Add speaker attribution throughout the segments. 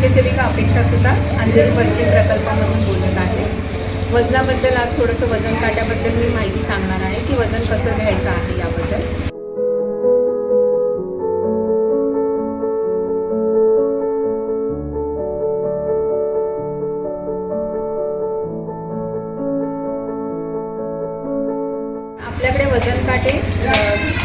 Speaker 1: मुख्यसेविका अपेक्षा सुद्धा अंधेरी पश्चिम प्रकल्पामधून बोलत आहे। वजनाबद्दल आज थोडंसं वजन काट्याबद्दल मी माहिती सांगणार आहे की वजन कसं घ्यायचं आहे याबद्दल। आपल्याकडे वजन काटे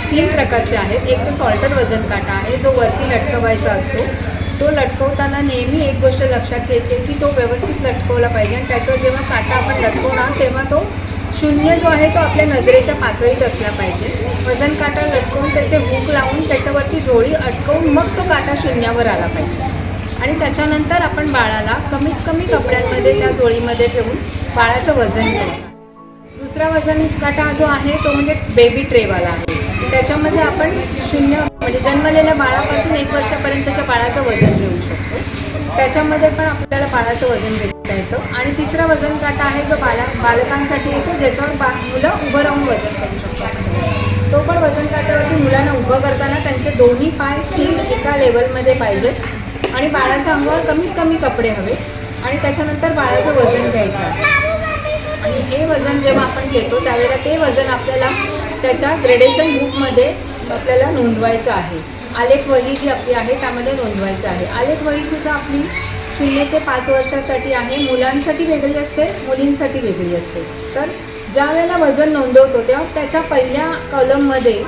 Speaker 1: 3 प्रकारचे आहेत। एक तर सॉल्टर वजन काटा आहे जो वरती लटकवायचा असतो। तो लटकवताना नेहमी एक गोष्ट लक्षात घ्यायची की तो व्यवस्थित लटकवला पाहिजे आणि त्याचा जेव्हा काटा आपण लटकवणार तेव्हा तो शून्य जो आहे तो आपल्या नजरेच्या पातळीत असला पाहिजे। वजन काटा लटकवून त्याचे हुक लावून त्याच्यावरती जोडी अटकवून मग तो काटा शून्यावर आला पाहिजे आणि त्याच्यानंतर आपण बाळाला कमीत कमी कपड्यांमध्ये त्या जोडीमध्ये ठेवून बाळाचं वजन घ्यायचं। दुसरा वजन काटा जो आहे तो म्हणजे बेबी ट्रेवाला आहे। त्याच्यामध्ये आपण शून्य म्हणजे जन्मलेल्या बाळापासून 1 वर्षापर्यंतच्या बाळाचं वजन घेऊ शकतो। त्याच्यामध्ये पण आपल्याला बाळाचं वजन घेता येतं। आणि तिसरा वजन काटा आहे जो बालकांसाठी येतो ज्याच्यावर मुलं उभं राहून वजन करू शकतात। तो पण वजन काट्यावरती मुलांना उभं करताना त्यांचे दोन्ही पाय स्थिर एका लेवलमध्ये पाहिजेत आणि बाळाच्या अंगावर कमीत कमी कपडे हवे आणि त्याच्यानंतर बाळाचं वजन घ्यायचं आहे। आणि हे वजन जेव्हा आपण घेतो त्यावेळेला ते वजन आपल्याला त्याच्या ग्रेडेशन बुकमध्ये आपल्याला नोंदवायचं आहे। आलेख वही जी आपली आहे त्यामध्ये नोंदवायचं आहे। आलेख वहीसुद्धा आपली 0 ते 5 वर्षासाठी आहे। मुलांसाठी वेगळी असते, मुलींसाठी वेगळी असते। तर ज्या वेळेला वजन नोंदवतो तेव्हा त्याच्या पहिल्या कॉलममध्ये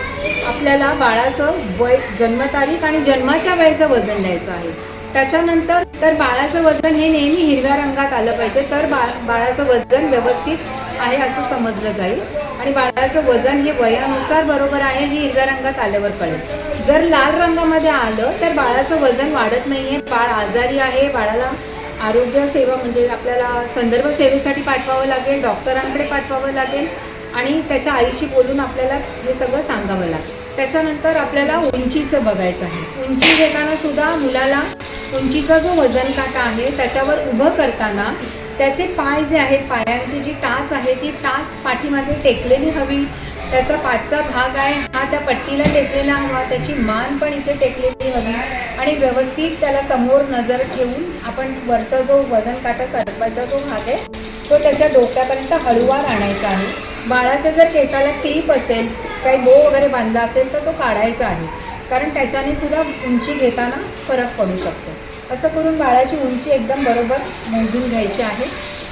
Speaker 1: आपल्याला बाळाचं वय, जन्मतारीख आणि जन्माच्या वेळेचं वजन द्यायचं आहे। त्याच्यानंतर तर बाळाचं वजन हे नेहमी हिरव्या रंगात आलं पाहिजे तर बाळाचं वजन व्यवस्थित आहे असं समजलं जाईल आणि बाळाचं वजन हे वयानुसार बरोबर आहे हे हिरव्या रंगात आल्यावर कळेल। जर लाल रंगामध्ये आलं तर बाळाचं वजन वाढत नाही आहे, बाळ आजारी आहे, बाळाला आरोग्य सेवा म्हणजे आपल्याला संदर्भ सेवेसाठी पाठवावं लागेल, डॉक्टरांकडे पाठवावं लागेल आणि त्याच्या आईशी बोलून आपल्याला हे सगळं सांगावं लागेल। त्याच्यानंतर आपल्याला उंचीचं बघायचं आहे। उंची घेताना सुद्धा मुलाला उंचीचा जो वजन काटा आहे त्याच्यावर उभं करताना त्याचे पाय जे आहेत, पायांची जी टाच आहे ती टाच पाठीमागे टेकलेली हवी। त्याचा पाठचा भाग आहे हा त्या पट्टीला टेकलेला हवा, त्याची मान पण इथे टेकलेली हवी आणि व्यवस्थित त्याला समोर नजर ठेवून आपण वरचा जो वजन काटा सरकवायचा जो भाग आहे तो त्याच्या डोक्यापर्यंत हळूवार आणायचा आहे। बाळाच्या जर केसाला टीप असेल, काही बो वगैरे बांधला असेल तर तो काढायचा आहे कारण त्याच्याने सुद्धा उंची घेताना फरक पडू शकतो। असं करून बाळाची उंची एकदम बरोबर मोजून घ्यायची आहे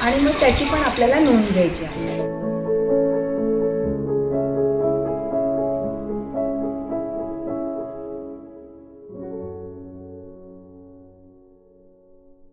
Speaker 1: आणि मग त्याची पण आपल्याला नोंद घ्यायची आहे।